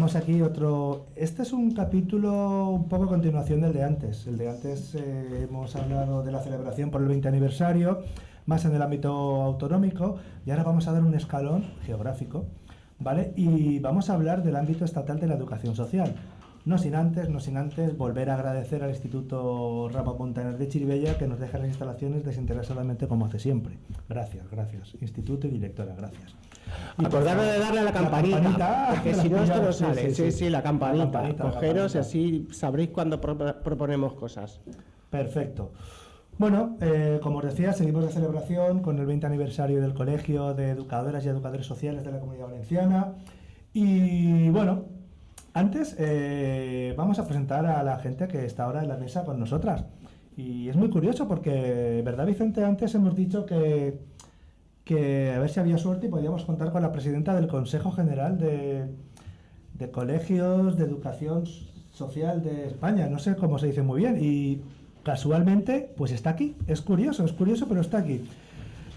estamos aquí otro... Este es un capítulo un poco a continuación del de antes. El de antes hemos hablado de la celebración por el 20 aniversario, más en el ámbito autonómico, y ahora vamos a dar un escalón geográfico, ¿vale? Y vamos a hablar del ámbito estatal de la educación social. No sin antes volver a agradecer al Instituto Ramón Montaner de Chirivella que nos deja las instalaciones desinteresadamente como hace siempre. Gracias, Instituto y directora, gracias. Acordaros de darle a la campanita, porque si no esto no sale. Sí, la campanita. Cogeros y así sabréis cuando proponemos cosas. Perfecto. Bueno, como os decía, seguimos de celebración con el 20 aniversario del Colegio de Educadoras y Educadores Sociales de la Comunidad Valenciana. Y bueno, antes vamos a presentar a la gente que está ahora en la mesa con nosotras. Y es muy curioso porque, ¿verdad, Vicente? Antes hemos dicho que a ver si había suerte y podíamos contar con la presidenta del Consejo General de Colegios de Educación Social de España. No sé cómo se dice muy bien. Y casualmente, pues está aquí. Es curioso, pero está aquí.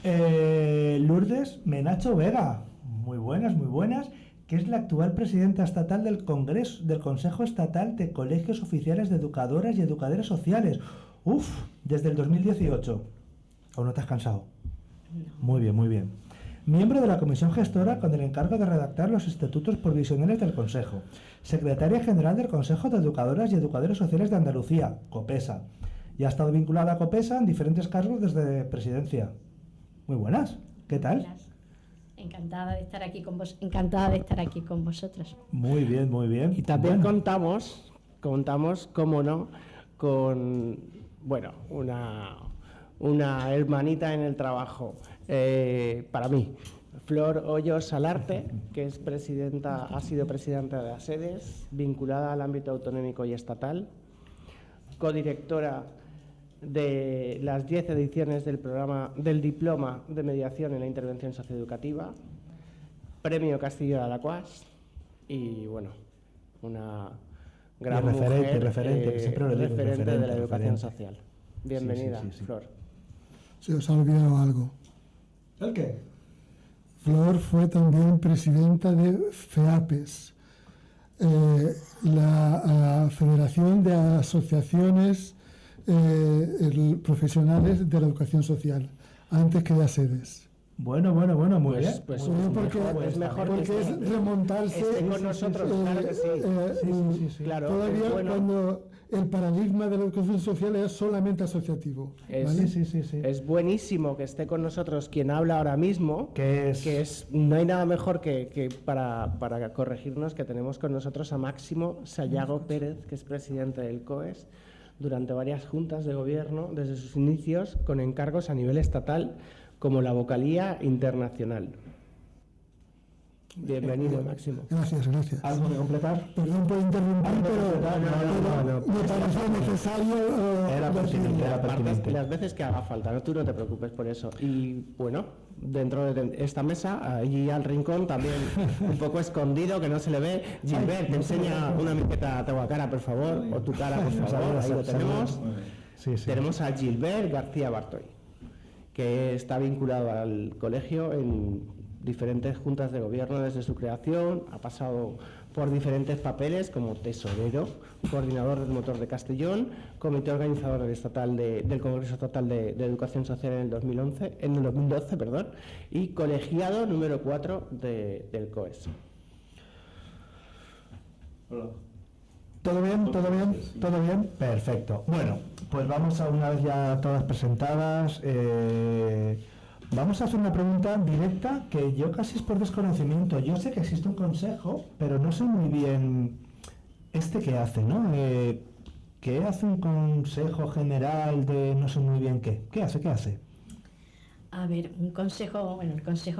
Lourdes Menacho Vega. Muy buenas. Que es la actual presidenta estatal del Consejo Estatal de Colegios Oficiales de Educadoras y Educadores Sociales. Desde el 2018. ¿O no te has cansado? No. Muy bien. Miembro de la Comisión Gestora con el encargo de redactar los estatutos provisionales del Consejo. Secretaria General del Consejo de Educadoras y Educadores Sociales de Andalucía, COPESA. Y ha estado vinculada a COPESA en diferentes cargos desde presidencia. Muy buenas. ¿Qué tal? Buenas. Encantada de estar aquí con vosotros. Muy bien. Y también contamos, cómo no, con una hermanita en el trabajo para mí, Flor Hoyos Salarte, que ha sido presidenta de ASEDES, vinculada al ámbito autonómico y estatal, codirectora de las 10 ediciones del Diploma de Mediación en la Intervención Socioeducativa, Premio Castillo de Alacuás y, una gran referente, que siempre lo digo, referente de la educación social. Bienvenida, sí. Flor. Se os ha olvidado algo. ¿El qué? Flor fue también presidenta de FEAPES, la Federación de Asociaciones Profesionales de la Educación Social, antes que de ASEDES. Bueno, muy bien. Pues es mejor porque es remontarse. Esté con nosotros, claro que sí. Claro, todavía cuando el paradigma de la educación social es solamente asociativo. ¿vale? Es buenísimo que esté con nosotros quien habla ahora mismo, no hay nada mejor que para corregirnos, que tenemos con nosotros a Máximo Sayago Pérez, que es presidente del COES durante varias juntas de gobierno desde sus inicios, con encargos a nivel estatal como la vocalía internacional. Bienvenido, Máximo. Gracias. ¿Algo de completar? Perdón por interrumpir, pero me pareció necesario. Era pertinente. Las veces que haga falta, ¿no? Tú no te preocupes por eso. Y bueno, dentro de esta mesa, allí al rincón, también un poco escondido, que no se le ve, Gilbert, te enseña una miqueta a tu cara, por favor, o tu cara, por favor. Ahí lo tenemos. Tenemos a Gilbert García Bartoy, que está vinculado al colegio en diferentes juntas de gobierno desde su creación, ha pasado por diferentes papeles como tesorero, coordinador del Motor de Castellón, comité organizador del Congreso Estatal de Educación Social en el 2012, y colegiado número 4 del COES. Hola. ¿Todo bien? Perfecto. Bueno, pues vamos a, una vez ya todas presentadas, vamos a hacer una pregunta directa que yo casi es por desconocimiento. Yo sé que existe un consejo, pero no sé muy bien qué hace, ¿no? ¿Qué hace un consejo general de no sé muy bien qué? ¿Qué hace? A ver, el Consejo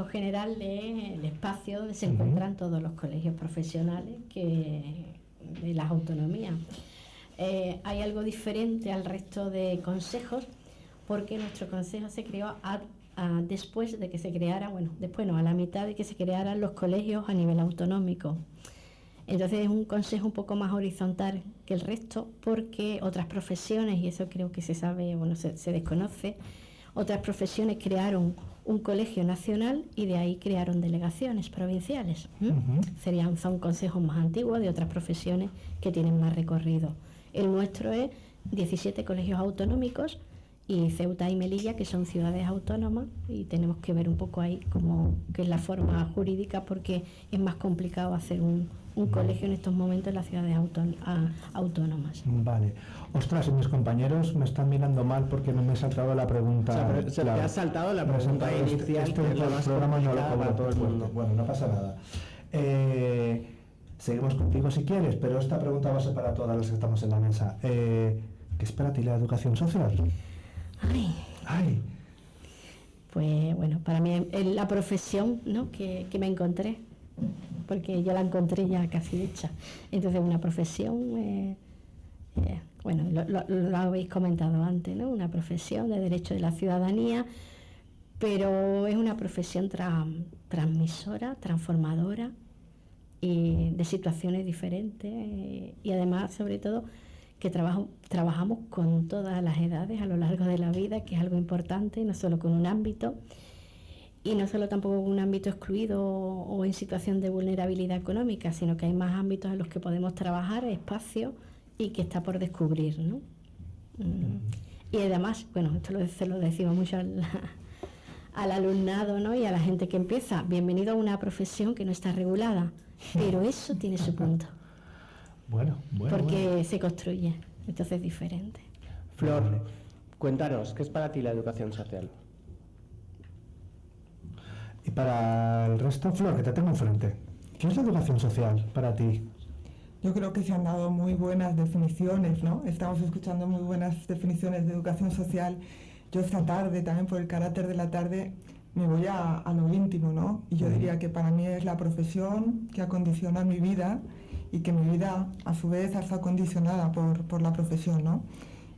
General es el espacio donde se encuentran todos los colegios profesionales de las autonomías. Hay algo diferente al resto de consejos porque nuestro consejo se creó después de que se creara, a la mitad de que se crearan los colegios a nivel autonómico. Entonces es un consejo un poco más horizontal que el resto porque otras profesiones, y eso creo que se sabe, se desconoce, otras profesiones crearon un colegio nacional y de ahí crearon delegaciones provinciales. Son consejos más antiguos de otras profesiones que tienen más recorrido. El nuestro es 17 colegios autonómicos y Ceuta y Melilla, que son ciudades autónomas, y tenemos que ver un poco ahí cómo que es la forma jurídica, porque es más complicado hacer un colegio en estos momentos en las ciudades autónomas. Vale. Ostras, y mis compañeros me están mirando mal porque no me he saltado la pregunta. O sea, pero se te ha saltado la pregunta inicial, que es la más programa no lo complicada para todo el mundo. Bueno, no pasa nada. Seguimos contigo si quieres, pero esta pregunta va a ser para todas las que estamos en la mesa. ¿Qué es para ti la educación social? Ay. Pues bueno, para mí es la profesión, ¿no?, que me encontré, porque yo la encontré ya casi hecha. Entonces una profesión, bueno, lo habéis comentado antes, ¿no?, una profesión de derecho de la ciudadanía, pero es una profesión transmisora, transformadora y de situaciones diferentes, y además, sobre todo, que trabajamos con todas las edades a lo largo de la vida, que es algo importante, no solo con un ámbito, y no solo tampoco con un ámbito excluido o en situación de vulnerabilidad económica, sino que hay más ámbitos en los que podemos trabajar, espacios, y que está por descubrir, ¿no? Y además, bueno, esto se lo decimos mucho al alumnado, ¿no?, y a la gente que empieza: bienvenido a una profesión que no está regulada, pero eso tiene su punto. Bueno. Porque se construye, entonces es diferente. Flor, cuéntanos, ¿qué es para ti la educación social? Y para el resto, Flor, que te tengo enfrente, ¿qué es la educación social para ti? Yo creo que se han dado muy buenas definiciones, ¿no? Estamos escuchando muy buenas definiciones de educación social. Yo esta tarde, también por el carácter de la tarde, me voy a lo íntimo, ¿no? Y yo diría que para mí es la profesión que acondiciona mi vida, y que mi vida, a su vez, está condicionada por la profesión, ¿no?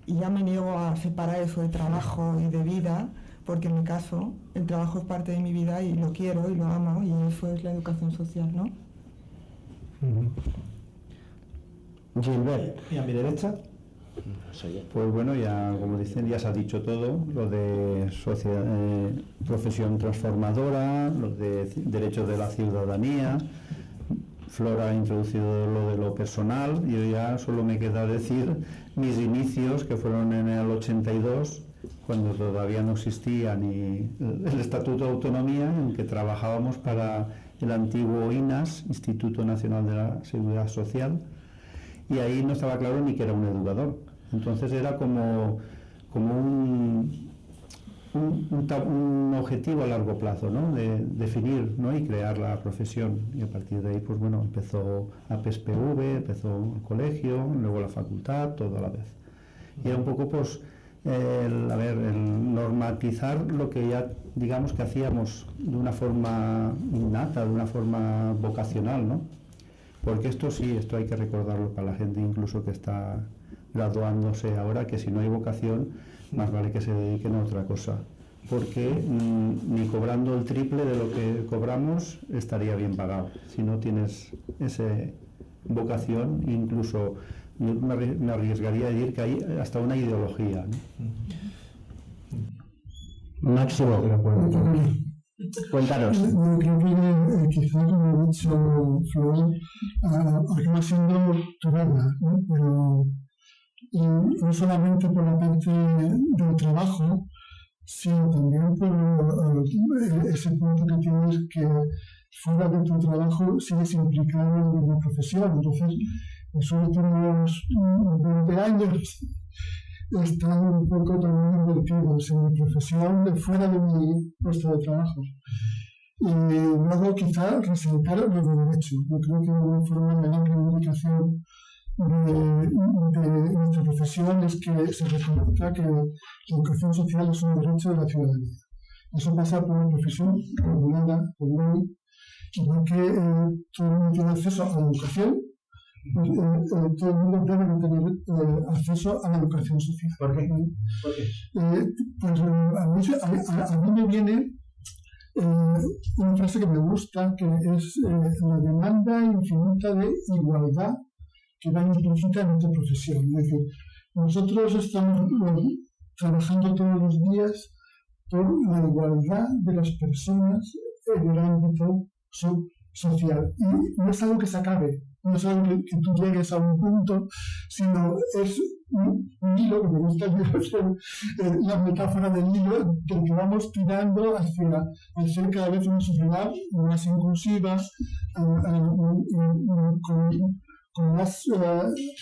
Y ya me niego a separar eso de trabajo y de vida, porque en mi caso el trabajo es parte de mi vida y lo quiero y lo amo, y eso es la educación social, ¿no? Gilbert. ¿Y a mi derecha? Pues bueno, ya como dicen, ya se ha dicho todo, lo de profesión transformadora, lo de derechos de la ciudadanía. Flor ha introducido lo de lo personal, y yo ya solo me queda decir mis inicios, que fueron en el 82, cuando todavía no existía ni el Estatuto de Autonomía, en que trabajábamos para el antiguo INAS, Instituto Nacional de la Seguridad Social, y ahí no estaba claro ni que era un educador. Entonces era como un objetivo a largo plazo, ¿no?, de definir, ¿no?, y crear la profesión, y a partir de ahí, pues bueno, empezó a PSPV, empezó el colegio, luego la facultad, todo a la vez. Y era un poco, pues, el normatizar lo que ya, digamos, que hacíamos de una forma innata, de una forma vocacional, ¿no? Porque esto hay que recordarlo para la gente incluso que está graduándose ahora, que si no hay vocación, más vale que se dediquen a otra cosa, porque ni cobrando el triple de lo que cobramos estaría bien pagado. Si no tienes esa vocación, incluso me arriesgaría a decir que hay hasta una ideología, ¿no? Máximo, cuéntanos. Yo creo que quizás lo ha dicho Flor, acaba siendo tu verdad, ¿no? Pero y no solamente por la parte del trabajo, sino también por ese punto que tienes, que fuera de tu trabajo sigues implicado en una profesión. Entonces, los últimos 20 años están un poco también invertidos en mi profesión fuera de mi puesto de trabajo. Y luego quizá resaltar lo de derecho. Yo creo que una forma de la reivindicación de nuestra profesión es que se reconozca que la educación social es un derecho de la ciudadanía. Eso pasa por una profesión regulada por ley, igual que todo el mundo tiene acceso a la educación, todo el mundo debe tener acceso a la educación social. ¿Por qué? Pues a mí me viene una frase que me gusta, que es la demanda infinita de igualdad que va implícita en nuestra profesión. Es decir, nosotros estamos trabajando todos los días por la igualdad de las personas en el ámbito social. Y no es algo que se acabe, no es algo que tú llegues a un punto, sino es un hilo, que me gusta la metáfora del hilo, del que vamos tirando hacia ser cada vez una sociedad más inclusiva, con más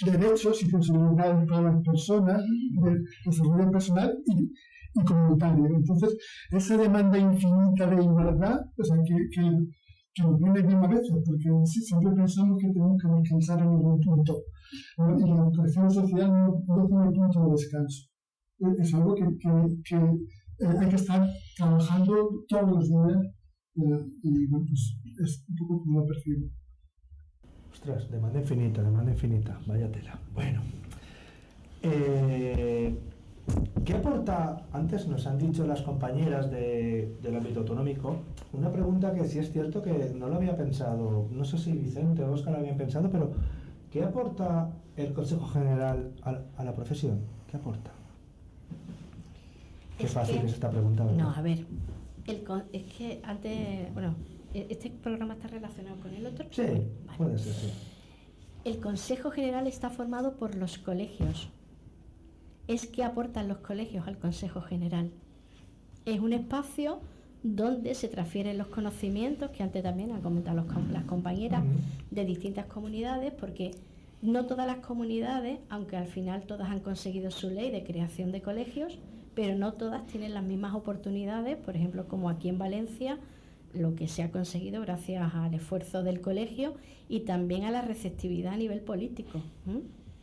derechos y posibilidades para las personas, de desarrollo personal y comunitario. Entonces, esa demanda infinita de igualdad, o sea, que nos viene bien a veces, porque siempre pensamos que tenemos que descansar en algún punto. Y la educación social no tiene punto de descanso. Es algo que hay que estar trabajando todos los días, y bueno, pues es un poco como lo percibo. Ostras, demanda infinita, vaya tela. Bueno, ¿qué aporta? Antes nos han dicho las compañeras del ámbito autonómico una pregunta que sí es cierto que no lo había pensado, no sé si Vicente o Óscar lo habían pensado, pero ¿qué aporta el Consejo General a la profesión? ¿Qué aporta? Qué fácil es esta pregunta, ¿verdad? No, a ver, es que antes, bueno, ¿este programa está relacionado con el otro? Sí, vale. Puede ser, sí. El Consejo General está formado por los colegios. Es que aportan los colegios al Consejo General. Es un espacio donde se transfieren los conocimientos, que antes también han comentado las compañeras, de distintas comunidades, porque no todas las comunidades, aunque al final todas han conseguido su ley de creación de colegios, pero no todas tienen las mismas oportunidades, por ejemplo, como aquí en Valencia, lo que se ha conseguido gracias al esfuerzo del colegio y también a la receptividad a nivel político,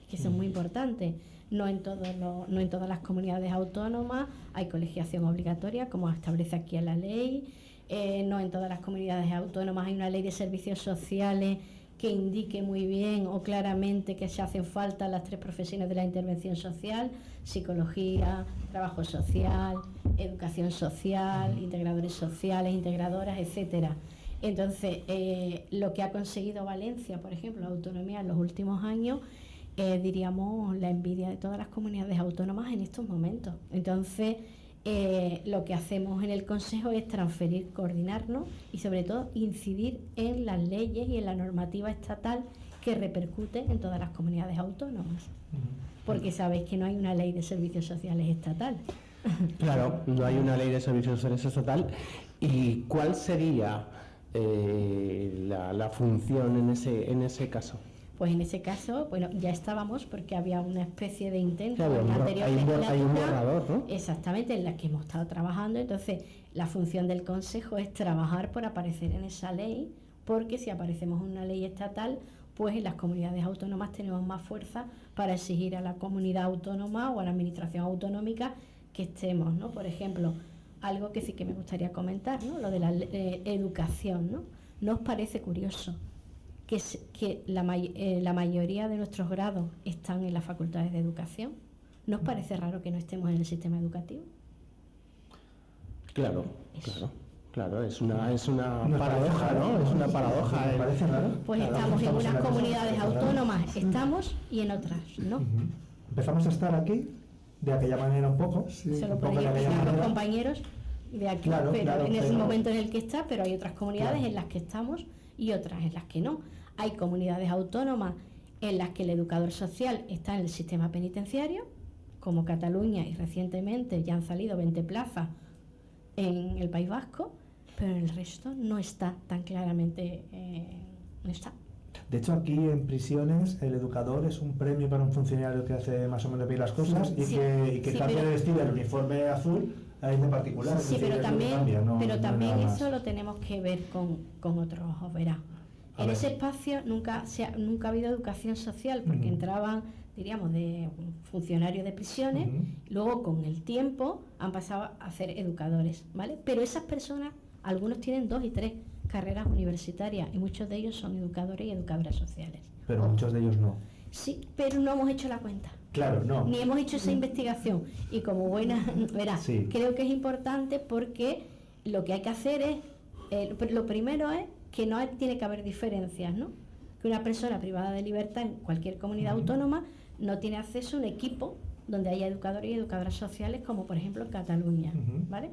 que eso es muy importante. No en todas las comunidades autónomas hay colegiación obligatoria, como establece aquí en la ley. No en todas las comunidades autónomas hay una ley de servicios sociales que indique muy bien o claramente que se hacen falta las 3 profesiones de la intervención social: psicología, trabajo social, educación social, integradores sociales, integradoras, etcétera. Entonces, lo que ha conseguido Valencia, por ejemplo, la autonomía en los últimos años, diríamos la envidia de todas las comunidades autónomas en estos momentos. Entonces, lo que hacemos en el Consejo es transferir, coordinarnos y sobre todo incidir en las leyes y en la normativa estatal que repercute en todas las comunidades autónomas, porque sabéis que no hay una ley de servicios sociales estatal. Claro, no hay una ley de servicios sociales estatal. ¿Y cuál sería la función en ese caso? Pues en ese caso, bueno, ya estábamos porque había una especie de intento Claro, en la anterior legislatura, hay un borrador, ¿no? Exactamente, en la que hemos estado trabajando. Entonces, la función del Consejo es trabajar por aparecer en esa ley, porque si aparecemos en una ley estatal, pues en las comunidades autónomas tenemos más fuerza para exigir a la comunidad autónoma o a la administración autonómica que estemos, ¿no? Por ejemplo, algo que sí que me gustaría comentar, ¿no? Lo de la educación, ¿no? ¿No os parece curioso que la mayoría de nuestros grados están en las facultades de educación? ¿No os parece raro que no estemos en el sistema educativo? Claro, es una paradoja, ¿no? Es una paradoja. ¿Me parece raro? Pues Claro, estamos en unas la cosa comunidades rara. autónomas, estamos, y en otras, ¿no? Empezamos a estar aquí de aquella manera un poco. Se lo un poco de podrían aquella explicar los manera. compañeros de aquí, Claro, pero en ese pero- momento en el que está, pero hay otras comunidades Claro. en las que estamos y otras en las que no. Hay comunidades autónomas en las que el educador social está en el sistema penitenciario, como Cataluña, y recientemente ya han salido 20 plazas en el País Vasco, pero en el resto no está tan claramente, no está. De hecho, aquí en prisiones el educador es un premio para un funcionario que hace más o menos bien las cosas y Sí, que sí, cambia pero- de vestir el uniforme azul a el de particular. es Sí, decir, pero es lo que también, cambia, no pero hay también nada más. eso lo tenemos que ver con otros ojos, verá. A En ver. ese espacio nunca ha habido educación social, porque entraban, diríamos, de funcionarios de prisiones, luego con el tiempo han pasado a ser educadores, ¿vale? Pero esas personas, algunos tienen 2 y 3 carreras universitarias y muchos de ellos son educadores y educadoras sociales. Pero muchos de ellos no. Sí, pero no hemos hecho la cuenta. Claro, no. Ni hemos hecho esa investigación. Y como buena, verá, Sí. creo que es importante porque lo que hay que hacer es, lo primero es que no tiene que haber diferencias, ¿no? Que una persona privada de libertad en cualquier comunidad autónoma no tiene acceso a un equipo donde haya educadores y educadoras sociales, como por ejemplo en Cataluña, ¿vale?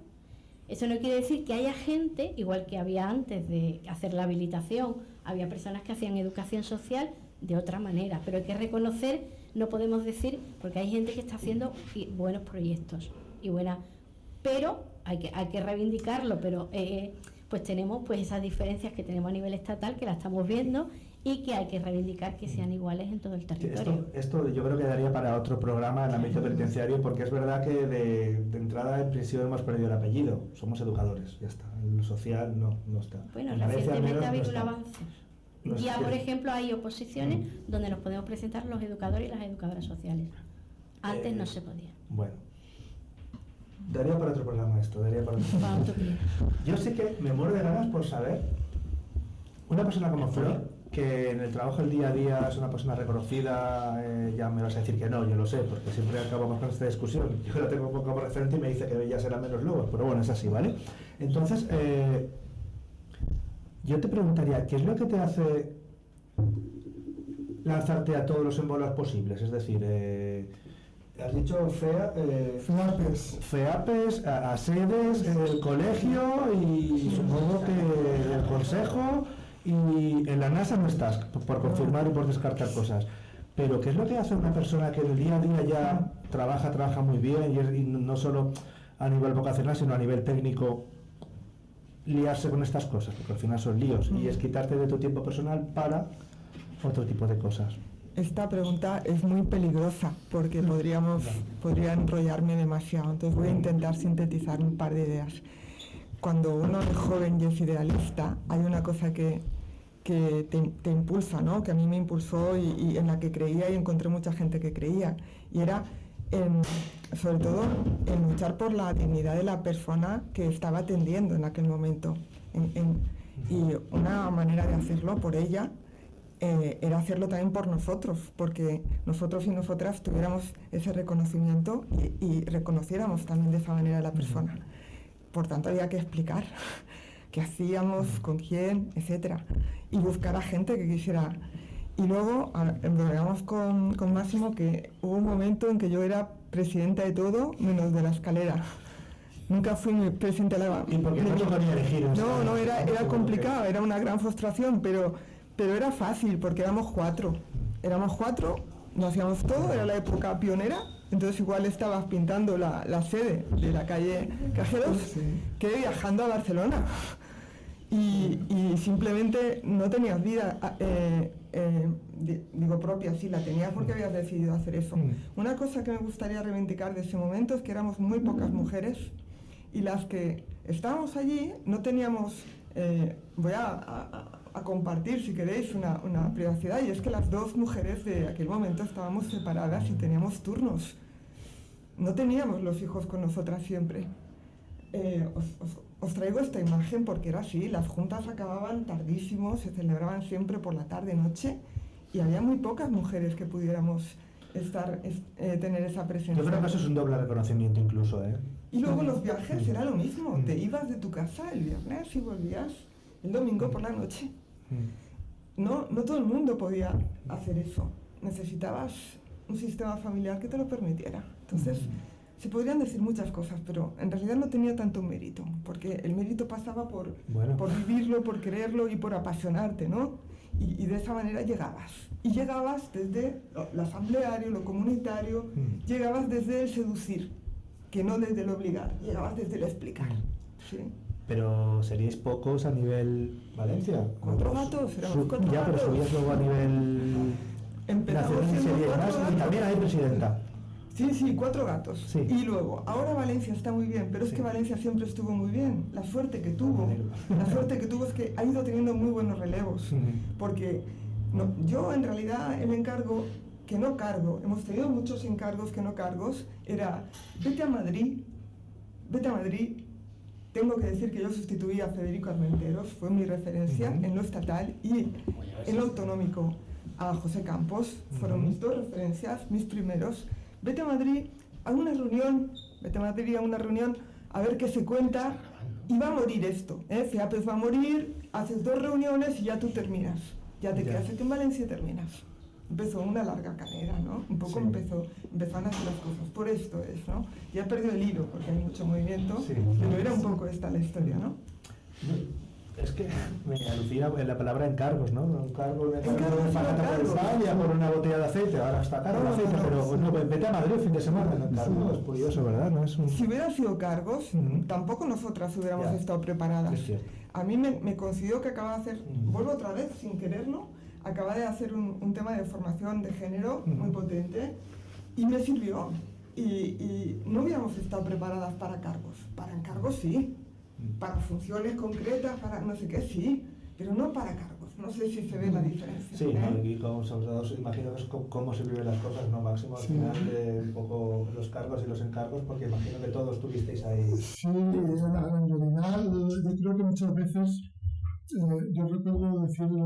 Eso no quiere decir que haya gente, igual que había antes de hacer la habilitación, había personas que hacían educación social de otra manera, pero hay que reconocer, no podemos decir, porque hay gente que está haciendo buenos proyectos y buenas, pero hay que reivindicarlo, pero pues tenemos pues esas diferencias que tenemos a nivel estatal, que la estamos viendo, y que hay que reivindicar que sean iguales en todo el territorio. Esto yo creo que daría para otro programa en el ámbito penitenciario, porque es verdad que de entrada en prisión hemos perdido el apellido, somos educadores, ya está, en lo social no está. Bueno, en Valencia, recientemente ha habido no un está. avance. No Ya, sé. por ejemplo, hay oposiciones donde nos podemos presentar los educadores y las educadoras sociales. Antes no se podía. Bueno, daría para otro programa esto, daría para otro programa. Cuando tú quieras. Yo sí que me muero de ganas por saber, una persona como Flor, que en el trabajo del día a día es una persona reconocida, ya me vas a decir que no, yo lo sé, porque siempre acabamos con esta discusión. Yo la tengo como referente y me dice que ya serán menos lobos, pero bueno, es así, ¿vale? Entonces, yo te preguntaría, ¿qué es lo que te hace lanzarte a todos los embolos posibles? Es decir, has dicho FEAPES, a sedes, el colegio y supongo que el consejo, y en la NASA no estás, por confirmar y por descartar cosas. Pero ¿qué es lo que hace una persona que en el día a día ya trabaja muy bien y no solo a nivel vocacional, sino a nivel técnico, liarse con estas cosas? Porque al final son líos y es quitarte de tu tiempo personal para otro tipo de cosas. Esta pregunta es muy peligrosa porque podría enrollarme demasiado, entonces voy a intentar sintetizar un par de ideas. Cuando uno es joven y es idealista, hay una cosa que te impulsa, ¿no? Que a mí me impulsó y en la que creía, y encontré mucha gente que creía, y era sobre todo en luchar por la dignidad de la persona que estaba atendiendo en aquel momento. Y una manera de hacerlo por ella era hacerlo también por nosotros, porque nosotros y nosotras tuviéramos ese reconocimiento y reconociéramos también de esa manera a la persona. Por tanto, había que explicar qué hacíamos, con quién, etcétera, y buscar a gente que quisiera. Y luego, hablamos con Máximo que hubo un momento en que yo era presidenta de todo, menos de la escalera. Nunca fui presidenta de la... ¿Y por qué no podía elegir? No, era complicado, era una gran frustración, pero era fácil, porque éramos cuatro, lo hacíamos todo, era la época pionera, entonces igual estabas pintando la sede de la calle Cajeros que viajando a Barcelona. Y simplemente no tenías vida, digo propia, sí la tenías porque habías decidido hacer eso. Una cosa que me gustaría reivindicar de ese momento es que éramos muy pocas mujeres y las que estábamos allí no teníamos, voy a compartir si queréis una privacidad, y es que las dos mujeres de aquel momento estábamos separadas y teníamos turnos. No teníamos los hijos con nosotras siempre. Os traigo esta imagen porque era así, las juntas acababan tardísimo, se celebraban siempre por la tarde-noche y había muy pocas mujeres que pudiéramos tener esa presencia. Yo creo que eso es un doble reconocimiento incluso, ¿eh? Y luego los viajes era lo mismo, te ibas de tu casa el viernes y volvías el domingo por la noche. No todo el mundo podía hacer eso, necesitabas un sistema familiar que te lo permitiera. Entonces, se podrían decir muchas cosas, pero en realidad no tenía tanto mérito, porque el mérito pasaba por vivirlo, por quererlo y por apasionarte, ¿no? Y de esa manera llegabas. Y llegabas desde lo asambleario, lo comunitario, llegabas desde el seducir, que no desde el obligar, llegabas desde el explicar. ¿Sí? Pero seríais pocos a nivel Valencia. 4 gatos, éramos 4 gatos. Ya, pero subías luego a nivel Empezamos nacional y siendo seríais 4 más, y gatos. también hay presidenta. Sí, 4 gatos. Sí. Y luego, ahora Valencia está muy bien, pero es que Valencia siempre estuvo muy bien. La suerte que tuvo es que ha ido teniendo muy buenos relevos. Porque yo en realidad el encargo, que no cargo, hemos tenido muchos encargos que no cargos, era vete a Madrid. Tengo que decir que yo sustituí a Federico Armenteros, fue mi referencia en lo estatal, y en lo autonómico a José Campos, fueron mis dos referencias, mis primeros. Vete a Madrid a una reunión, a ver qué se cuenta, y va a morir esto, FEAPES va a morir, haces 2 reuniones y ya tú terminas, ya te quedas aquí en Valencia y terminas. Empezó una larga carrera, ¿no? un poco empezaron a hacer las cosas. Por esto es, ¿no? Ya he perdido el hilo porque hay mucho movimiento, pero era un poco esta la historia, ¿no? Es que me alucina la palabra encargos, ¿no? Un cargo de patata por encargos. España, por una botella de aceite, ahora está caro el aceite, pero no, vete a Madrid el fin de semana, no encargo, es curioso, ¿verdad? No es un... Si hubieran sido cargos, tampoco nosotras hubiéramos Ya. estado preparadas. Es cierto. A mí me coincidió que acaba de hacer, vuelvo otra vez sin quererlo, acaba de hacer un tema de formación de género muy potente y me sirvió. Y no hubiéramos estado preparadas para cargos. Para encargos sí, para funciones concretas, para no sé qué sí, pero no para cargos. No sé si se ve la diferencia. Sí, ¿no? Aquí como sobre todo imagino que es cómo se viven las cosas, ¿no, Máximo? Al final de un poco los cargos y los encargos, porque imagino que todos tuvisteis ahí. Sí, en realidad yo creo que muchas veces yo recuerdo decirle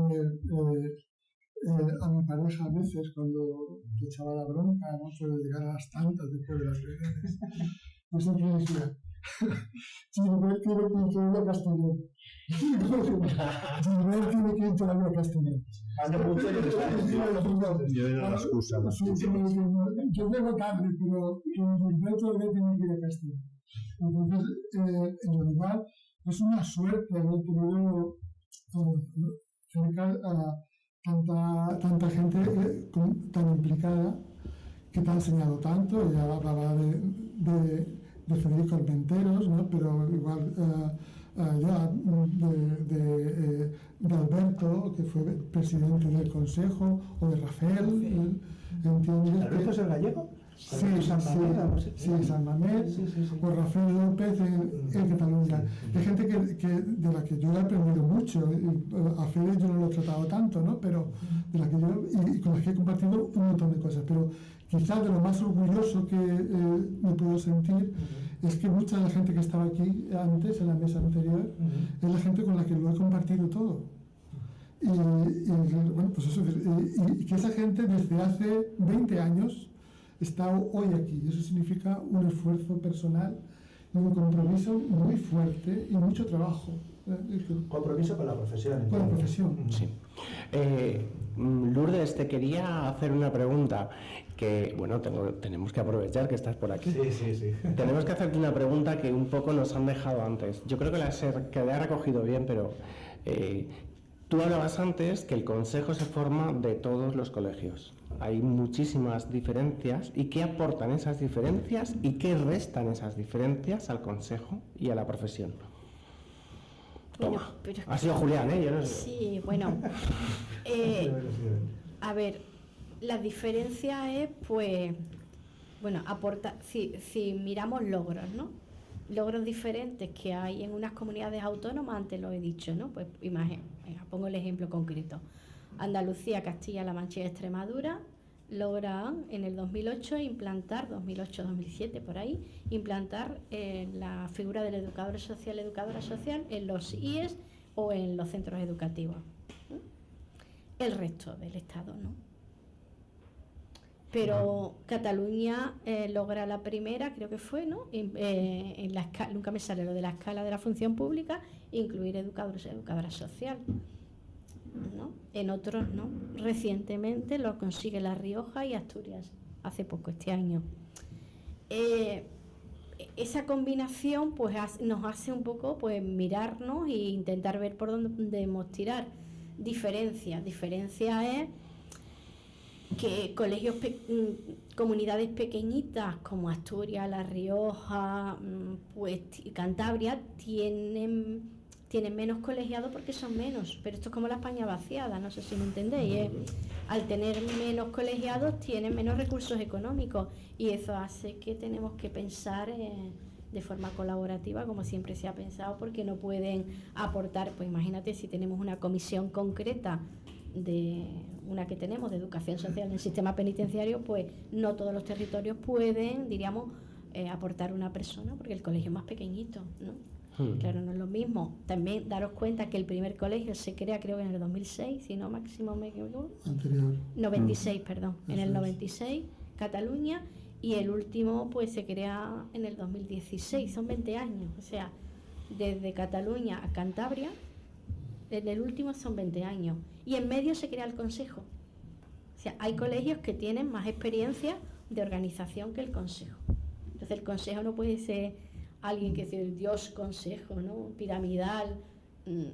a mi pareja a veces cuando le echaba la bronca, ¿no? Por llegar a las tantas después de las reuniones. Yo siempre decía, Gilbert tiene que instalar a Castellón. Gilbert tiene que instalar a Castellón. Hace mucho Yo era la excusa. Yo llego tarde, pero Gilbert todavía tiene que ir a Castellón. Entonces, en realidad, es una suerte haber tenido cerca a tanta gente tan implicada que te ha enseñado tanto. Ya hablaba de Federico Armenteros, ¿no? Pero igual ya de Alberto, que fue presidente del Consejo, o de Rafael, ¿entiendes? ¿Alberto es el gallego? Sí, San Mamés, Sí. o Rafael López en Cataluña. Hay gente de la que yo he aprendido mucho. A Fede yo no lo he tratado tanto, ¿no? Pero de la que yo, y con las que he compartido un montón de cosas. Pero quizás de lo más orgulloso que me puedo sentir es que mucha de la gente que estaba aquí antes, en la mesa anterior, es la gente con la que lo he compartido todo. Y bueno, pues eso, y que esa gente desde hace 20 años está hoy aquí. Eso significa un esfuerzo personal y un compromiso muy fuerte y mucho trabajo. Compromiso con la profesión. Con la profesión. Sí. Lourdes, te quería hacer una pregunta que, bueno, tenemos que aprovechar que estás por aquí. Sí. Tenemos que hacerte una pregunta que un poco nos han dejado antes. Yo creo que la he recogido bien, pero tú hablabas antes que el consejo se forma de todos los colegios. Hay muchísimas diferencias. ¿Y qué aportan esas diferencias y qué restan esas diferencias al consejo y a la profesión? Bueno, Toma. pero es que- Ha sido Julián, ¿eh? Yo no sé. Sí, bueno. A ver, la diferencia es, pues, bueno, aporta, si miramos logros, ¿no? Logros diferentes que hay en unas comunidades autónomas, antes lo he dicho, ¿no? Pues pongo el ejemplo concreto. Andalucía, Castilla-La Mancha y Extremadura logran en el 2008 implantar, 2008-2007 por ahí, implantar la figura del educadora social en los IES o en los centros educativos. El resto del Estado, ¿no? Pero Cataluña logra la primera, creo que fue, ¿no? En la escala, nunca me sale lo de la escala de la función pública, incluir educadora social, ¿no? En otros no. Recientemente lo consigue La Rioja y Asturias, hace poco, este año. Esa combinación pues nos hace un poco pues mirarnos e intentar ver por dónde debemos tirar. Diferencia es que colegios, comunidades pequeñitas como Asturias, La Rioja, pues Cantabria tienen menos colegiados porque son menos, pero esto es como la España vaciada, no sé si me entendéis. Al tener menos colegiados tienen menos recursos económicos y eso hace que tenemos que pensar de forma colaborativa, como siempre se ha pensado, porque no pueden aportar. Pues imagínate, si tenemos una comisión concreta de una que tenemos de educación social en el sistema penitenciario, pues no todos los territorios pueden, diríamos, aportar una persona porque el colegio es más pequeñito, ¿no? Claro, no es lo mismo. También daros cuenta que el primer colegio se crea, creo que en el 2006, si no, Máximo me equivoco. Anterior. 96, perdón. En el Eso es. 96, Cataluña, y el último pues se crea en el 2016, son 20 años. O sea, desde Cataluña a Cantabria, en el último son 20 años. Y en medio se crea el Consejo. O sea, hay colegios que tienen más experiencia de organización que el consejo. Entonces el consejo no puede ser alguien que dice Dios consejo, ¿no? Piramidal,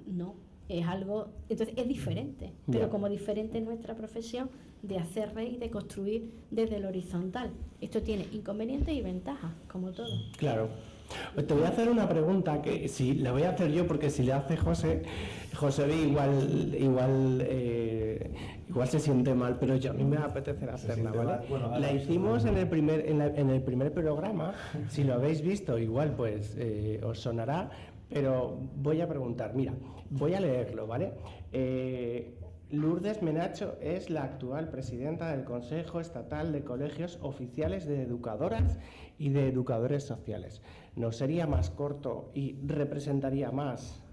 no, es algo, entonces es diferente, pero como diferente es nuestra profesión de hacer red y de construir desde el horizontal. Esto tiene inconvenientes y ventajas, como todo. Claro. Te voy a hacer una pregunta que sí, la voy a hacer yo porque si le hace José igual se siente mal, pero yo a mí me va a apetecer hacerla, ¿vale? Bueno, la hicimos en el primer programa, si lo habéis visto igual pues os sonará, pero voy a preguntar, mira, voy a leerlo, ¿vale? Lourdes Menacho es la actual presidenta del Consejo Estatal de Colegios Oficiales de Educadoras y de Educadores Sociales. ¿No sería más corto y representaría más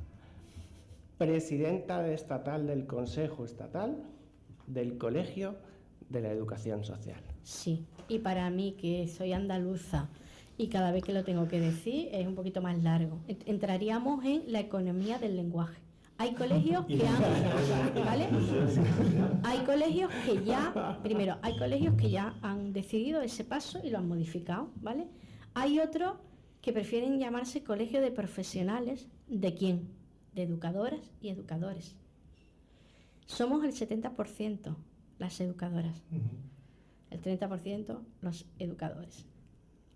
presidenta estatal del Consejo Estatal del Colegio de la Educación Social? Sí, y para mí, que soy andaluza y cada vez que lo tengo que decir es un poquito más largo. Entraríamos en la economía del lenguaje. Hay colegios que ¿vale? Hay colegios que ya han decidido ese paso y lo han modificado, ¿vale? Hay otros que prefieren llamarse colegio de profesionales. ¿De quién? De educadoras y educadores. Somos el 70% las educadoras, el 30% los educadores.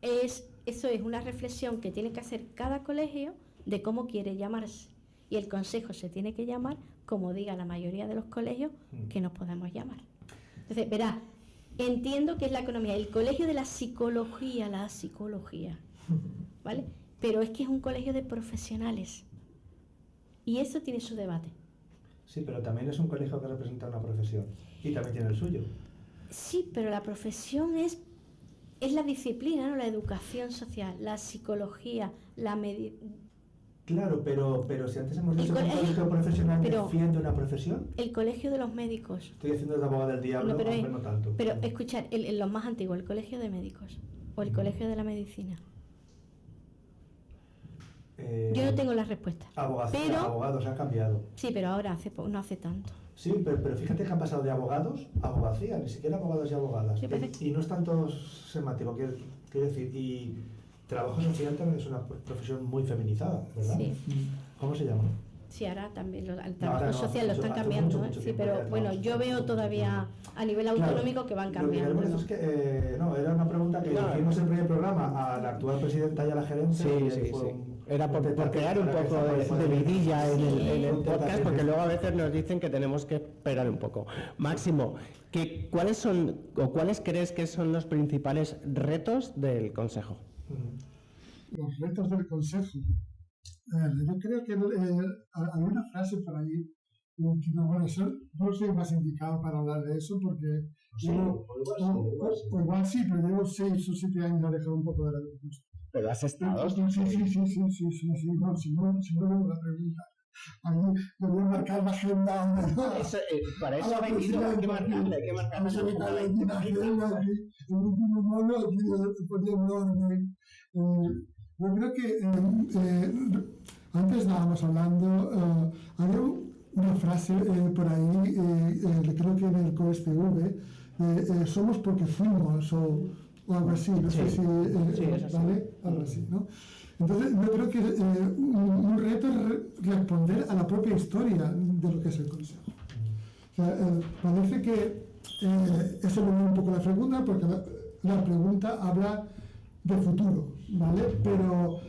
Eso es una reflexión que tiene que hacer cada colegio de cómo quiere llamarse. Y el consejo se tiene que llamar como diga la mayoría de los colegios que nos podemos llamar. Entonces, verá, entiendo que es la economía, el colegio de la psicología, ¿vale? Pero es que es un colegio de profesionales. Y eso tiene su debate. Sí, pero también es un colegio que representa una profesión. Y también tiene el suyo. Sí, pero la profesión es la disciplina, ¿no? La educación social, la psicología, la medicina. Claro, pero si antes hemos dicho que un colegio profesional defiende una profesión. El colegio de los médicos. Estoy haciendo de abogado del diablo, pero no tanto. Pero escuchar, los más antiguos, el colegio de médicos o el colegio de la medicina. Yo no tengo la respuesta. Abogados han cambiado. Sí, pero ahora no hace tanto. Sí, pero fíjate que han pasado de abogados a abogacía, ni siquiera abogados y abogadas. Sí, y no están todos semáticos, quiero decir, y trabajo social también es una profesión muy feminizada, ¿verdad? Sí. ¿Cómo se llama? Sí, ahora también el trabajo social lo están cambiando, mucho sí, pero bueno, yo veo todavía a nivel autonómico que van cambiando. Lo que es que, era una pregunta que hicimos en el primer programa a la actual presidenta y a la gerente. Sí. Era por crear un poco de vidilla en el podcast, porque luego a veces nos dicen que tenemos que esperar un poco. Máximo, ¿cuáles crees que son los principales retos del Consejo? Los retos del Consejo. Yo creo que hay una frase por ahí, no soy más indicado para hablar de eso porque igual sí, pero llevo 6 o 7 años alejado un poco de la educación. ¿Pero has estado? Sí, no, si no veo la pregunta. Ahí me voy a marcar la agenda. Para eso ha venido, hay que marcarle. El último mono aquí poniendo orden. Yo creo que antes estábamos hablando, había una frase por ahí, creo que en el COSPV, somos porque fuimos, o algo así, no sé si, ¿vale? Algo así, ¿no? Entonces, yo creo que un reto es responder a la propia historia de lo que es el Consejo. O sea, parece que eso me da un poco la pregunta, porque la pregunta habla de futuro, ¿vale? Pero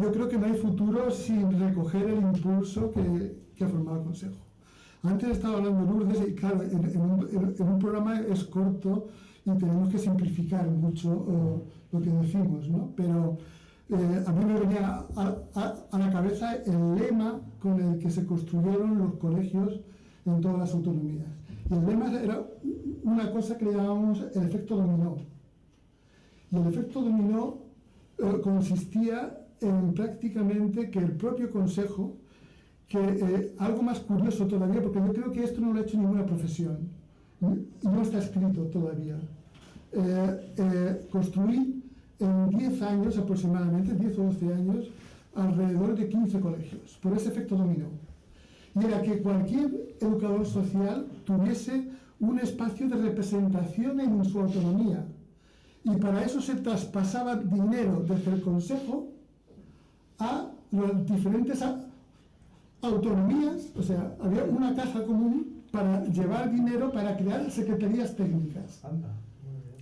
yo creo que no hay futuro sin recoger el impulso que ha formado el Consejo. Antes estaba hablando de Lourdes y claro, en un programa es corto y tenemos que simplificar mucho lo que decimos, ¿no? Pero a mí me venía a la cabeza el lema con el que se construyeron los colegios en todas las autonomías. Y el lema era una cosa que le llamábamos el efecto dominó. Y el efecto dominó consistía en prácticamente que el propio Consejo, que algo más curioso todavía, porque yo creo que esto no lo ha hecho ninguna profesión, y no está escrito todavía, construí en 10 años aproximadamente, 10 o 12 años, alrededor de 15 colegios, por ese efecto dominó. Y era que cualquier educador social tuviese un espacio de representación en su autonomía. Y para eso se traspasaba dinero desde el Consejo a las diferentes autonomías, o sea, había una caja común para llevar dinero para crear secretarías técnicas.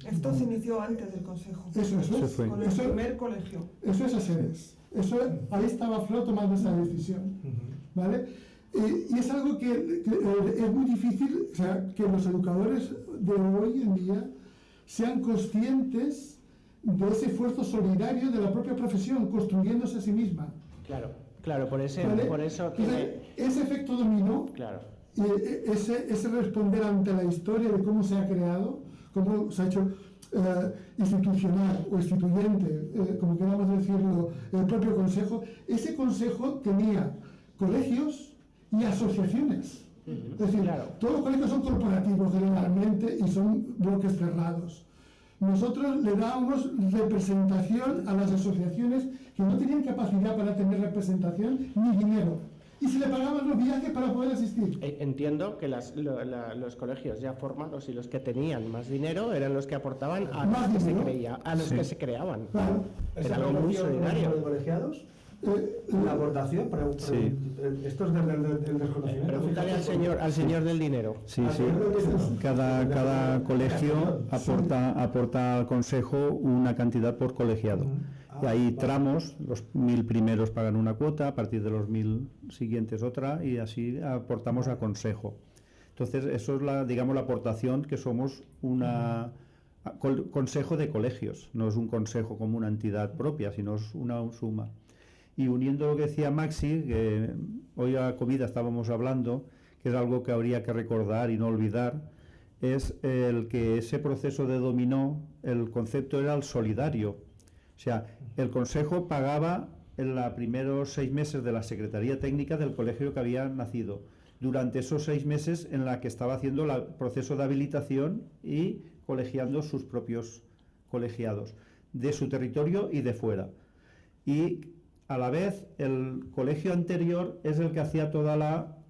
Esto se inició antes del Consejo. Eso es. Con el primer colegio. Eso es ASEDES. Ahí estaba Flo tomando esa decisión. ¿Vale? Y es algo que es muy difícil, o sea, que los educadores de hoy en día sean conscientes de ese esfuerzo solidario de la propia profesión, construyéndose a sí misma. Claro, por eso Entonces, ese efecto dominó, Claro. ese responder ante la historia de cómo se ha creado, cómo se ha hecho institucional o instituyente, como queramos decirlo, el propio consejo. Ese consejo tenía colegios y asociaciones. Es decir, todos los colegios son corporativos generalmente y son bloques cerrados. Nosotros le dábamos representación a las asociaciones que no tenían capacidad para tener representación ni dinero. Y se le pagaban los viajes para poder asistir. Entiendo que los colegios ya formados y los que tenían más dinero eran los que aportaban a los que se creía, a los que se creaban. Claro. Era algo muy solidario. ¿De colegiados? La aportación, Sí. esto es del desconocimiento. Pregúntale al señor del dinero. Sí. Cada colegio aporta al consejo una cantidad por colegiado. Y hay tramos, los 1000 primeros pagan una cuota, a partir de los 1000 siguientes otra, y así aportamos al consejo. Entonces, eso es la aportación, que somos consejo de colegios, no es un consejo como una entidad propia, sino es una suma. Y uniendo lo que decía Maxi, que hoy a comida estábamos hablando, que es algo que habría que recordar y no olvidar, es el que ese proceso de dominó, el concepto era el solidario. O sea, el consejo pagaba en los primeros 6 meses de la Secretaría Técnica del colegio que había nacido, durante esos 6 meses en la que estaba haciendo el proceso de habilitación y colegiando sus propios colegiados, de su territorio y de fuera. Y a la vez, el colegio anterior es el que hacía todo el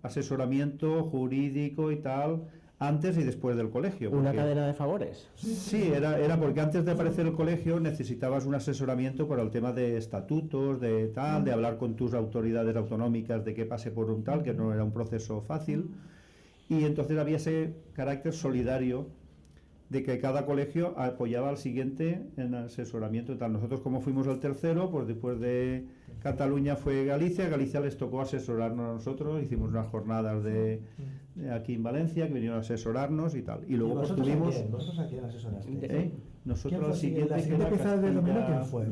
asesoramiento jurídico y tal, antes y después del colegio. ¿Una cadena de favores? Sí, era porque antes de aparecer el colegio necesitabas un asesoramiento para el tema de estatutos, de tal, de hablar con tus autoridades autonómicas de que pase por un tal, que no era un proceso fácil. Y entonces había ese carácter solidario de que cada colegio apoyaba al siguiente en asesoramiento y tal. Nosotros, como fuimos el tercero, pues después de Cataluña fue Galicia les tocó asesorarnos a nosotros, hicimos unas jornadas de aquí en Valencia que vinieron a asesorarnos y tal. Y luego pues tuvimos... ¿Vosotros a quién asesoraste? Nosotros al siguiente, la siguiente pieza de dominó, ¿quién fue?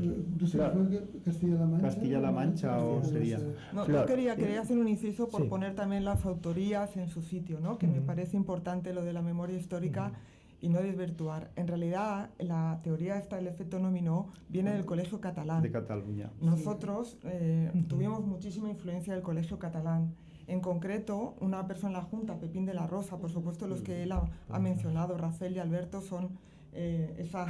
Castilla-La Mancha. Castilla-La Mancha o sería... No, yo quería hacer un inciso por poner también las autorías en su sitio, ¿no? Que me parece importante lo de la memoria histórica y no desvirtuar. En realidad, la teoría esta del efecto dominó viene del Colegio Catalán. De Cataluña. Nosotros tuvimos muchísima influencia del Colegio Catalán. En concreto, una persona en la Junta, Pepín de la Rosa, por supuesto los que él ha mencionado, Rafael y Alberto, son esa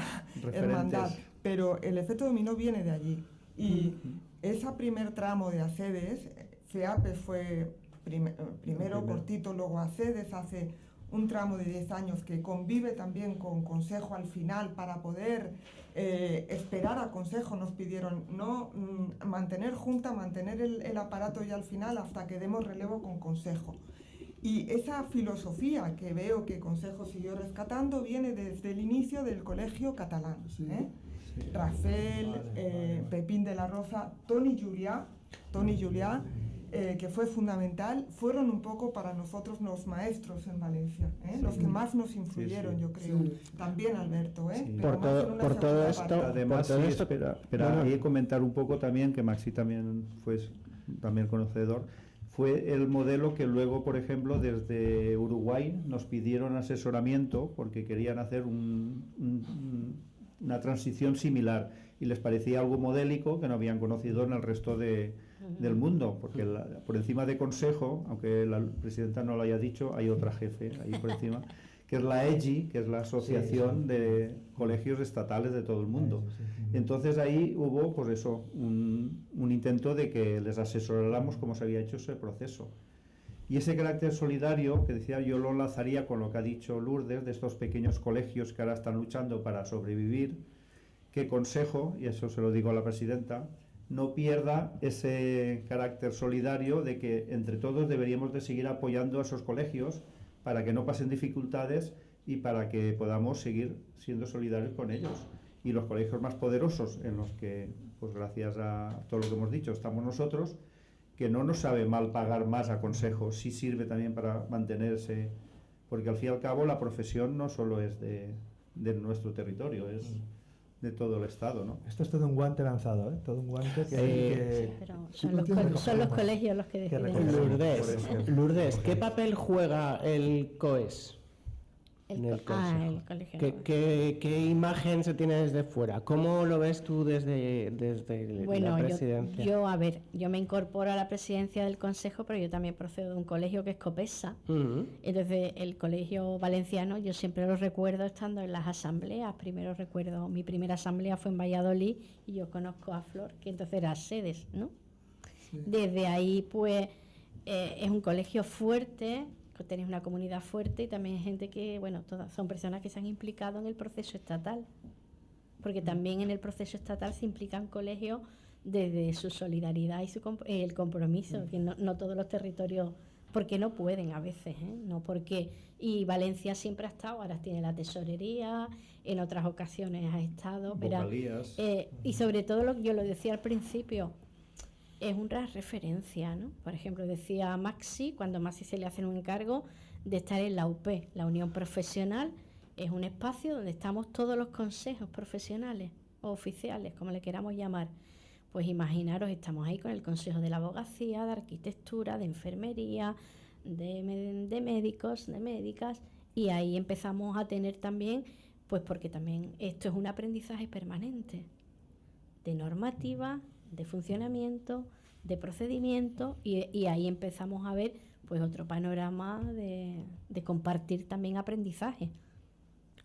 hermandad. Pero el efecto dominó viene de allí. Y ese primer tramo de ASEDES, FEAPES fue primero cortito, luego ASEDES hace un tramo de 10 años que convive también con Consejo al final para poder esperar a Consejo. Nos pidieron no mantener Junta, mantener el aparato ya al final hasta que demos relevo con Consejo. Y esa filosofía que veo que Consejo siguió rescatando viene desde el inicio del Colegio Catalán. Rafael, Pepín de la Rosa, Toni Julià, que fue fundamental, fueron un poco para nosotros los maestros en Valencia, los que más nos influyeron, yo creo. También Alberto, Por todo esto, además, espera, ahí comentar un poco también, que Maxi también fue también conocedor, fue el modelo que luego, por ejemplo, desde Uruguay nos pidieron asesoramiento porque querían hacer una transición similar y les parecía algo modélico que no habían conocido en el resto del mundo, porque por encima de Consejo, aunque la presidenta no lo haya dicho, hay otra jefe ahí por encima, que es la EGI, que es la Asociación de Colegios Estatales de todo el mundo. Entonces ahí hubo, pues eso, un intento de que les asesoráramos cómo se había hecho ese proceso. Y ese carácter solidario que decía, yo lo enlazaría con lo que ha dicho Lourdes, de estos pequeños colegios que ahora están luchando para sobrevivir, que Consejo, y eso se lo digo a la presidenta, no pierda ese carácter solidario de que entre todos deberíamos de seguir apoyando a esos colegios para que no pasen dificultades y para que podamos seguir siendo solidarios con ellos. Y los colegios más poderosos, en los que, pues gracias a todo lo que hemos dicho, estamos nosotros, que no nos sabe mal pagar más a Consejo, sí sirve también para mantenerse, porque al fin y al cabo la profesión no solo es de nuestro territorio, es de todo el Estado, ¿no? Esto es todo un guante lanzado, ¿eh? Todo un guante que... Sí, pero son los colegios los que deciden. Lourdes, ¿qué papel juega el COES? El colegio. ¿Qué imagen se tiene desde fuera? ¿Cómo lo ves tú desde la presidencia? Yo me incorporo a la presidencia del Consejo, pero yo también procedo de un colegio que es COPESA. Entonces, el colegio valenciano, yo siempre lo recuerdo estando en las asambleas. Primero recuerdo, mi primera asamblea fue en Valladolid y yo conozco a Flor, que entonces era sedes, ¿no? Sí. Desde ahí, pues, es un colegio fuerte, tenéis una comunidad fuerte y también gente que, bueno, todas son personas que se han implicado en el proceso estatal, porque también en el proceso estatal se implican colegios desde su solidaridad y el compromiso, que no todos los territorios, porque no pueden a veces, no porque, y Valencia siempre ha estado, ahora tiene la tesorería, en otras ocasiones ha estado, pero, y sobre todo yo lo decía al principio, es una referencia, ¿no? Por ejemplo, decía Maxi, cuando Maxi se le hace un encargo de estar en la UP, la Unión Profesional, es un espacio donde estamos todos los consejos profesionales o oficiales, como le queramos llamar. Pues imaginaros, estamos ahí con el Consejo de la Abogacía, de Arquitectura, de Enfermería, de médicos, de médicas, y ahí empezamos a tener también, pues porque también esto es un aprendizaje permanente, de normativa, de funcionamiento, de procedimiento, y ahí empezamos a ver pues otro panorama de compartir también aprendizaje.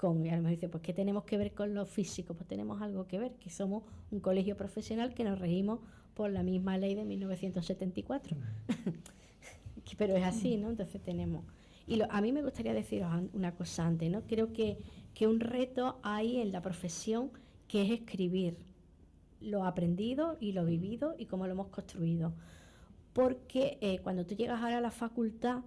Y a lo mejor dice, pues ¿qué tenemos que ver con lo físico? Pues tenemos algo que ver, que somos un colegio profesional que nos regimos por la misma ley de 1974. Pero es así, ¿no? Entonces tenemos... Y a mí me gustaría deciros una cosa antes, ¿no? Creo que un reto hay en la profesión, que es escribir lo aprendido y lo vivido y cómo lo hemos construido. Porque cuando tú llegas ahora a la facultad,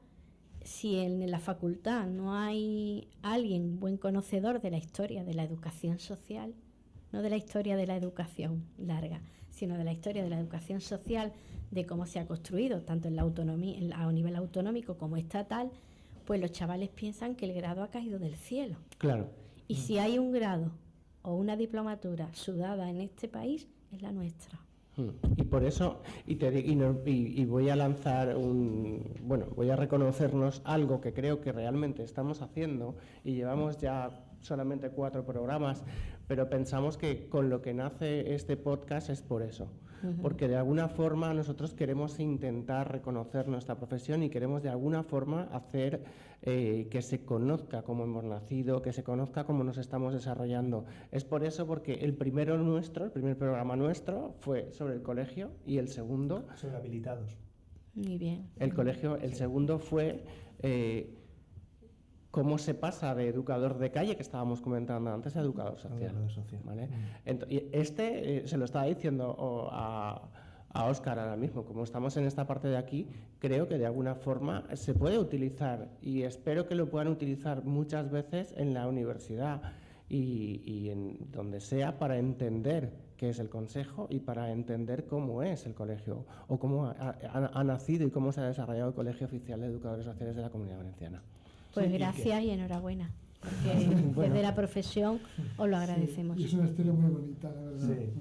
si en la facultad no hay alguien buen conocedor de la historia de la educación social, no de la historia de la educación larga, sino de la historia de la educación social, de cómo se ha construido, tanto en la autonomía, a nivel autonómico como estatal, pues los chavales piensan que el grado ha caído del cielo. Claro. Y si hay un grado o una diplomatura sudada en este país, es la nuestra. Y por eso, y voy a lanzar voy a reconocernos algo que creo que realmente estamos haciendo, y llevamos ya solamente 4 programas, pero pensamos que con lo que nace este podcast es por eso, porque de alguna forma nosotros queremos intentar reconocer nuestra profesión y queremos de alguna forma hacer que se conozca cómo hemos nacido, que se conozca cómo nos estamos desarrollando. Es por eso, porque el primer programa nuestro fue sobre el colegio, y el segundo... sobre habilitados. Muy bien. El segundo fue... cómo se pasa de educador de calle, que estábamos comentando antes, a educador social. ¿Vale? Se lo estaba diciendo a Óscar ahora mismo, como estamos en esta parte de aquí, creo que de alguna forma se puede utilizar, y espero que lo puedan utilizar muchas veces en la universidad y en donde sea, para entender qué es el Consejo y para entender cómo es el colegio, o cómo ha nacido y cómo se ha desarrollado el Colegio Oficial de Educadores Sociales de la Comunidad Valenciana. Pues sí, gracias y enhorabuena, porque desde la profesión os lo agradecemos. Sí, es una historia muy bonita, la verdad. Sí.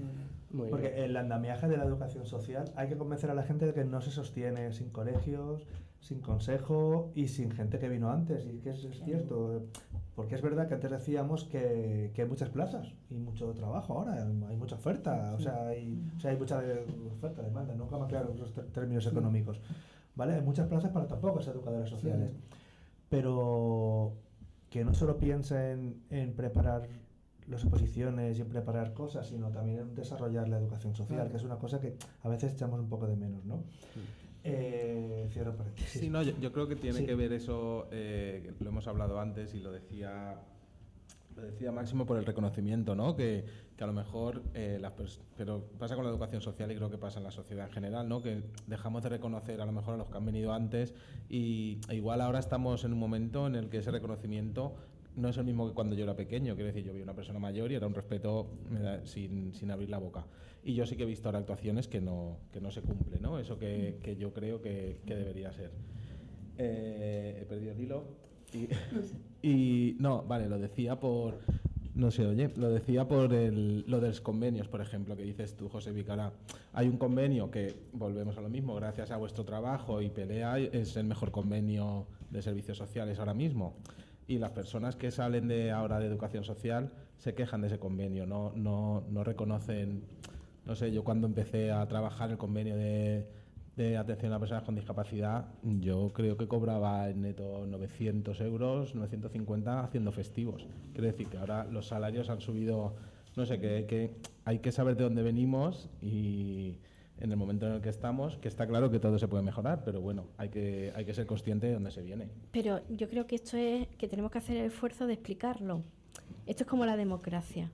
Porque el andamiaje de la educación social, hay que convencer a la gente de que no se sostiene sin colegios, sin consejo y sin gente que vino antes. Y que es cierto, porque es verdad que antes decíamos que hay muchas plazas y mucho trabajo ahora, hay mucha oferta, hay mucha oferta, demanda, nunca me aclaro los términos económicos. ¿Vale? Hay muchas plazas para tan pocos educadores sociales. Pero que no solo piensen en preparar las exposiciones y en preparar cosas, sino también en desarrollar la educación social, que es una cosa que a veces echamos un poco de menos, ¿no? Cierro paréntesis. Sí, no, yo creo que tiene Sí. que ver eso, lo hemos hablado antes y lo decía Máximo por el reconocimiento, ¿no? Que a lo mejor, pero pasa con la educación social y creo que pasa en la sociedad en general, ¿no? Que dejamos de reconocer a lo mejor a los que han venido antes e igual ahora estamos en un momento en el que ese reconocimiento no es el mismo que cuando yo era pequeño. Quiero decir, yo vi a una persona mayor y era un respeto sin abrir la boca. Y yo sí que he visto ahora actuaciones que no se cumple, ¿no? Eso que yo creo que debería ser. He perdido el hilo. Y no, vale, lo decía por... No se oye, lo decía por lo de los convenios, por ejemplo, que dices tú, José Vicara. Hay un convenio que, volvemos a lo mismo, gracias a vuestro trabajo y pelea, es el mejor convenio de servicios sociales ahora mismo. Y las personas que salen ahora de educación social se quejan de ese convenio, no reconocen... No sé, yo cuando empecé a trabajar el convenio de atención a personas con discapacidad, yo creo que cobraba en neto 900 euros, 950 haciendo festivos. Quiero decir que ahora los salarios han subido, no sé, que hay que saber de dónde venimos y en el momento en el que estamos, que está claro que todo se puede mejorar, pero bueno, hay que ser consciente de dónde se viene. Pero yo creo que esto es que tenemos que hacer el esfuerzo de explicarlo. Esto es como la democracia.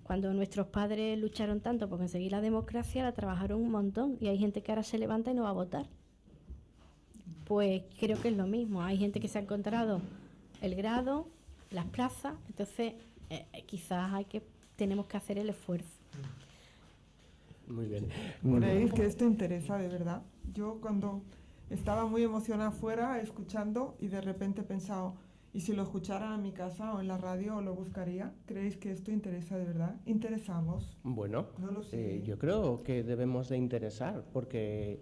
Cuando nuestros padres lucharon tanto por conseguir la democracia, la trabajaron un montón y hay gente que ahora se levanta y no va a votar. Pues creo que es lo mismo. Hay gente que se ha encontrado el grado, las plazas, entonces quizás tenemos que hacer el esfuerzo. Muy bien. ¿Creéis que esto interesa de verdad? Yo cuando estaba muy emocionada fuera escuchando y de repente he pensado, ¿y si lo escuchara en mi casa o en la radio lo buscaría? ¿Creéis que esto interesa de verdad? ¿Interesamos? Bueno, No lo sé. yo creo que debemos de interesar, porque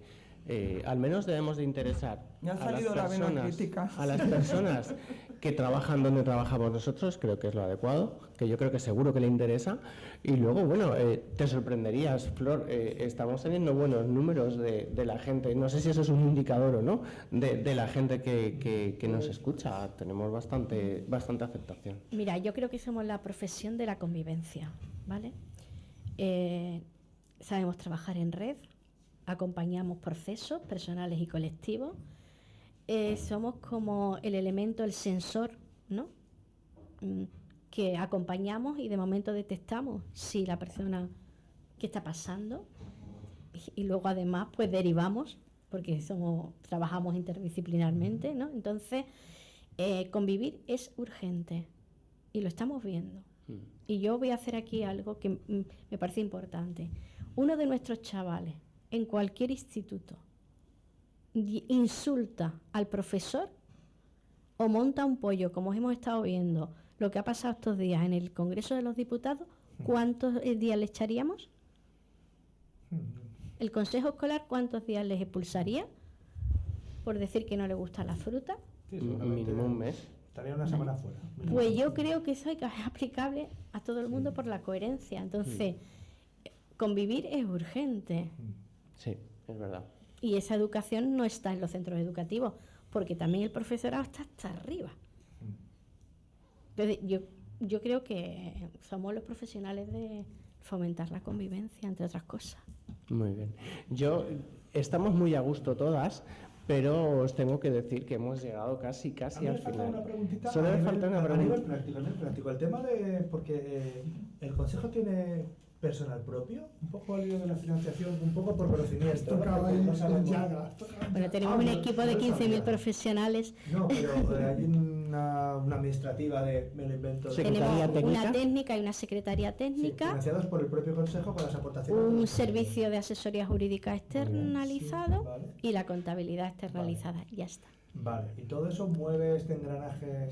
al menos debemos de interesar Me ha a las salido la vena personas, crítica. a las personas que trabajan donde trabajamos nosotros, creo que es lo adecuado, que yo creo que seguro que le interesa. Y luego, bueno, te sorprenderías, Flor, estamos teniendo buenos números de la gente, no sé si eso es un indicador o no, de la gente que nos escucha, tenemos bastante aceptación. Mira, yo creo que somos la profesión de la convivencia, ¿vale? Sabemos trabajar en red, acompañamos procesos personales y colectivos, somos como el elemento, el sensor, ¿no? Que acompañamos y de momento detectamos si la persona qué está pasando y luego además pues derivamos porque trabajamos interdisciplinarmente, ¿no? Entonces convivir es urgente y lo estamos viendo. Y yo voy a hacer aquí algo que me parece importante. Uno de nuestros chavales en cualquier instituto insulta al profesor o monta un pollo, como hemos estado viendo lo que ha pasado estos días en el Congreso de los Diputados, ¿cuántos días le echaríamos? ¿El Consejo Escolar cuántos días les expulsaría por decir que no le gusta la fruta? Sí, Mínimo un mes. Estaría una semana fuera. Pues yo creo que eso es aplicable a todo el mundo por la coherencia. Entonces, convivir es urgente. Sí, es verdad. Y esa educación no está en los centros educativos, porque también el profesorado está hasta arriba. Entonces, yo creo que somos los profesionales de fomentar la convivencia, entre otras cosas. Muy bien. Estamos muy a gusto todas, pero os tengo que decir que hemos llegado casi al final. Una preguntita Solo me falta una a pregunta. nivel práctico. El tema porque el Consejo tiene personal propio, un poco al lío de la financiación, un poco por conocimiento. Bueno, tenemos un equipo de 15.000 profesionales. No, pero hay una administrativa me lo invento. Secretaría Tenemos técnica. una técnica y una secretaría Sí, técnica, financiados por el propio Consejo con las aportaciones. un servicio de asesoría jurídica externalizado Sí, vale. y la contabilidad externalizada. Ya está. Vale, y todo eso mueve este engranaje.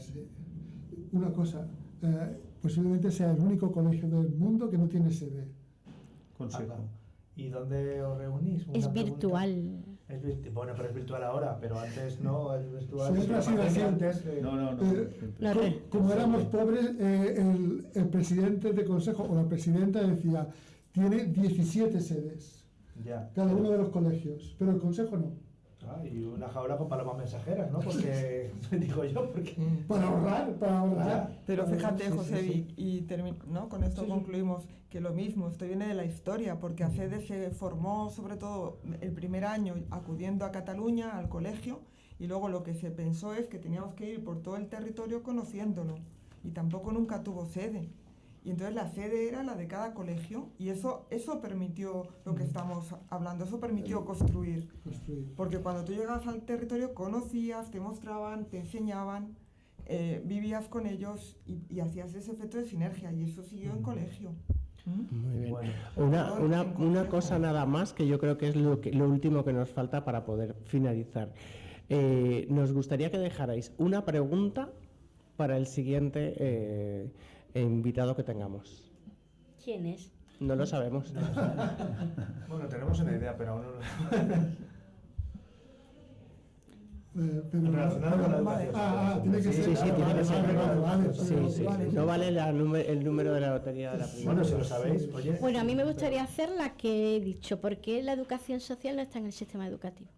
Una cosa, posiblemente sea el único colegio del mundo que no tiene sede. Consejo. ¿Y dónde os reunís? Una Es pregunta. virtual. Bueno, pero es virtual ahora, pero antes no, es virtual. Siempre ha sido así. Antes, No. No, Como éramos pobres, el presidente de consejo o la presidenta decía, tiene 17 sedes, Ya. cada uno de los colegios, pero el consejo no. Y una jaula con palomas mensajeras, ¿no? Porque, digo yo, porque... Para ahorrar. Ya. Pero fíjate, Sí, José, sí. y ¿no? Con esto concluimos que lo mismo, esto viene de la historia, porque ACEDE se formó sobre todo el primer año acudiendo a Cataluña, al colegio, y luego lo que se pensó es que teníamos que ir por todo el territorio conociéndolo, y tampoco nunca tuvo sede. Y entonces la sede era la de cada colegio, y eso permitió lo que estamos hablando, eso permitió construir. Porque cuando tú llegabas al territorio conocías, te mostraban, te enseñaban, vivías con ellos y hacías ese efecto de sinergia, y eso siguió en colegio. Muy bien. Bueno. Una cosa nada más que yo creo que es lo último que nos falta para poder finalizar. Nos gustaría que dejarais una pregunta para el siguiente invitado que tengamos. ¿Quién es? No lo sabemos. Bueno, tenemos una idea, pero aún no lo... Relacionado con la educación. Tiene que ser. Sí, tiene que ser. Vale. Sí. No vale el número de la lotería de la primera. Bueno, si lo sabéis, oye... Bueno, a mí me gustaría hacer la que he dicho, ¿por qué la educación social no está en el sistema educativo?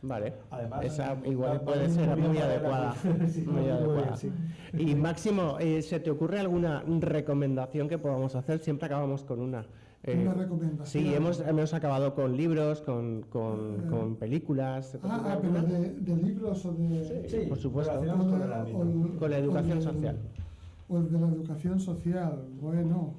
Vale, Además, esa igual va puede muy ser bien muy para la adecuada. sí, Muy muy adecuada. bien, sí. Y Máximo, ¿se te ocurre alguna recomendación que podamos hacer? Siempre acabamos con una. Una recomendación. Sí, hemos acabado con libros, con películas. Pero de libros o de... Sí, por supuesto. relacionados con el ámbito. Con la educación social. O de la educación social. Bueno,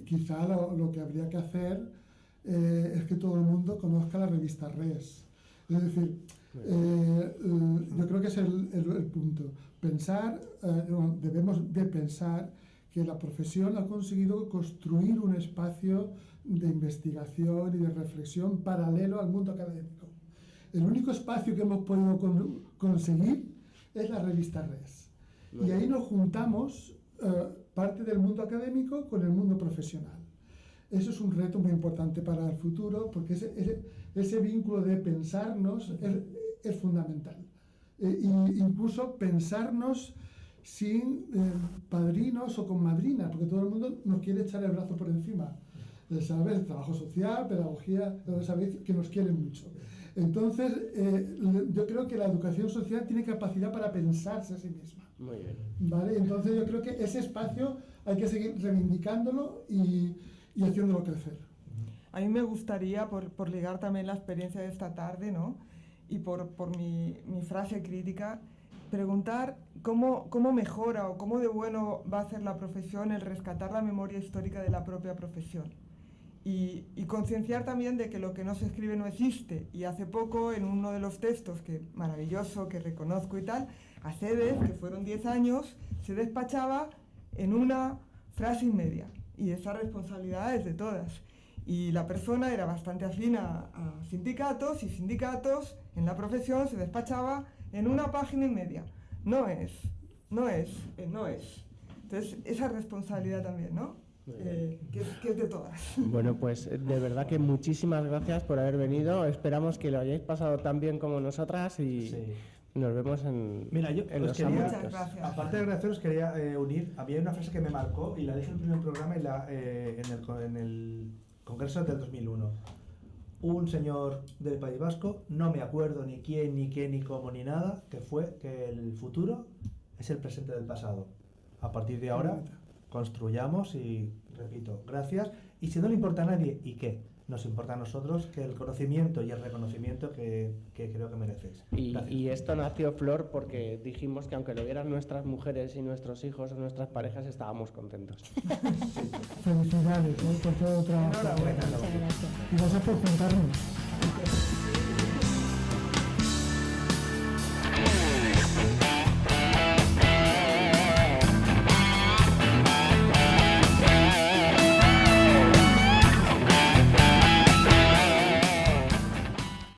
quizá lo que habría que hacer es que todo el mundo conozca la revista Res. Es decir, yo creo que es el punto. Debemos de pensar que la profesión ha conseguido construir un espacio de investigación y de reflexión paralelo al mundo académico. El único espacio que hemos podido conseguir es la revista Res. Y ahí nos juntamos parte del mundo académico con el mundo profesional. Eso es un reto muy importante para el futuro, porque ese vínculo de pensarnos es fundamental. Incluso pensarnos sin padrinos o con madrinas, porque todo el mundo nos quiere echar el brazo por encima. ¿Sabes? Trabajo social, pedagogía, sabéis que nos quieren mucho. Entonces, yo creo que la educación social tiene capacidad para pensarse a sí misma. Muy bien. ¿Vale? Entonces, yo creo que ese espacio hay que seguir reivindicándolo y haciéndolo crecer. A mí me gustaría, por ligar también la experiencia de esta tarde, ¿no? Y por mi frase crítica, preguntar cómo mejora o cómo de bueno va a hacer la profesión el rescatar la memoria histórica de la propia profesión. Y concienciar también de que lo que no se escribe no existe. Y hace poco, en uno de los textos, que maravilloso, que reconozco y tal, ACEDE, que fueron 10 años, se despachaba en una frase y media. Y esa responsabilidad es de todas. Y la persona era bastante afín a sindicatos, y sindicatos en la profesión se despachaba en una página y media. No es. Entonces, esa responsabilidad también, ¿no? Que es de todas. Bueno, pues de verdad que muchísimas gracias por haber venido. Esperamos que lo hayáis pasado tan bien como nosotras y nos vemos en, Mira, yo en os los quería, ámbitos. aparte de agradecer, os quería unir. Había una frase que me marcó y la dije en el primer programa en el Congreso del 2001. Un señor del País Vasco, no me acuerdo ni quién, ni qué, ni cómo, ni nada, que fue que el futuro es el presente del pasado. A partir de ahora, construyamos y, repito, gracias. Y si no le importa a nadie, ¿y qué? Nos importa a nosotros que el conocimiento y el reconocimiento que creo que merecéis. Y esto nació, Flor, porque dijimos que aunque lo vieran nuestras mujeres y nuestros hijos o nuestras parejas, estábamos contentos. Felicidades por todo el trabajo. Enhorabuena. Muchas gracias. Y gracias por juntarnos.